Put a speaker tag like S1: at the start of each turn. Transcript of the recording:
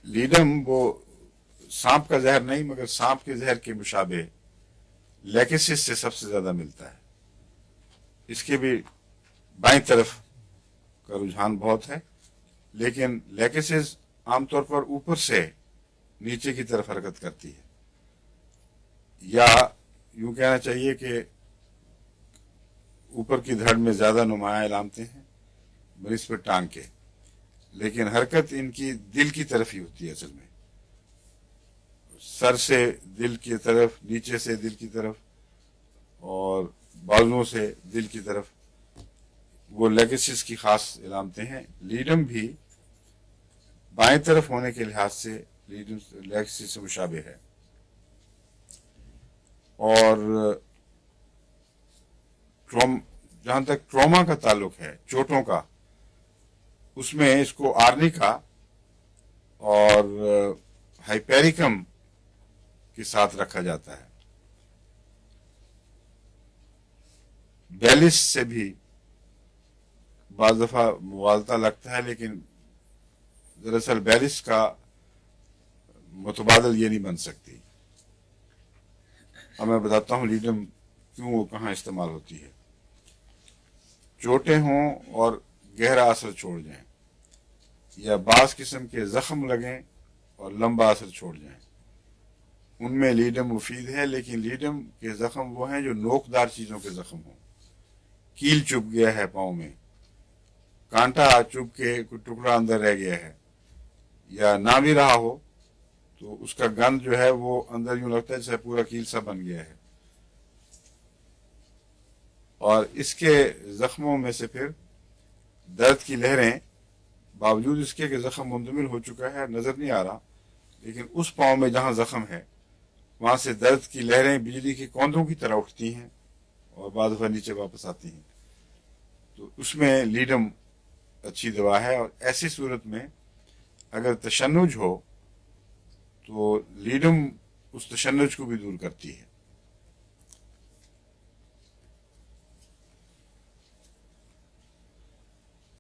S1: Ledum वो सांप का जहर नहीं, मगर सांप के जहर के मुशाबे लेकेसिस से सबसे ज्यादा मिलता है। इसके भी बाईं तरफ का रुझान बहुत है, लेकिन लेकेसिस आमतौर पर ऊपर से नीचे की तरफ हरकत करती है, या यूं कहना चाहिए कि ऊपर की धड़ में ज्यादा नुमाया इलामते हैं बनिस्बत टांग के, लेकिन हरकत इनकी दिल की तरफ ही होती है। असल में सर से दिल की तरफ, नीचे से दिल की तरफ, और बाजुओं से दिल की तरफ, वो लेगेसिस की खास इलामतें हैं। लीडम भी बाएं तरफ होने के लिहाज से लीडम लेगेसिस से मुशाबे है। और जहां तक ट्रॉमा का ताल्लुक है, चोटों का, उसमें इसको आर्निका और हाइपेरिकम के साथ रखा जाता है। बैलिस से भी बाज़ दफा मुवालता लगता है, लेकिन दरअसल बैलिस का मुतबादल ये नहीं बन सकती। अब मैं बताता हूँ लीडम क्यों वो कहाँ इस्तेमाल होती है। चोटें हों और गहरा असर छोड़ जाएं, या बास किस्म के जख्म लगें और लंबा असर छोड़ जाएं, उनमें लीडम मुफीद है। लेकिन लीडम के जख्म वो हैं जो नोकदार चीजों के जख्म हों। कील चुभ गया है पाँव में, कांटा चुभ के कोई टुकड़ा अंदर रह गया है, या ना भी रहा हो तो उसका गंध जो है वो अंदर यूं लगता है जैसे पूरा कील सा बन गया है, और इसके जख्मों में से फिर दर्द की लहरें, बावजूद इसके कि जख्म मुंतमिल हो चुका है, नजर नहीं आ रहा, लेकिन उस पाँव में जहां जख्म है वहां से दर्द की लहरें बिजली की कौंधों की तरह उठती हैं और बाद दफा नीचे वापस आती हैं। तो उसमें लीडम अच्छी दवा है। और ऐसी सूरत में अगर तशन्नुज हो तो लीडम उस तशन्नुज को भी दूर करती है।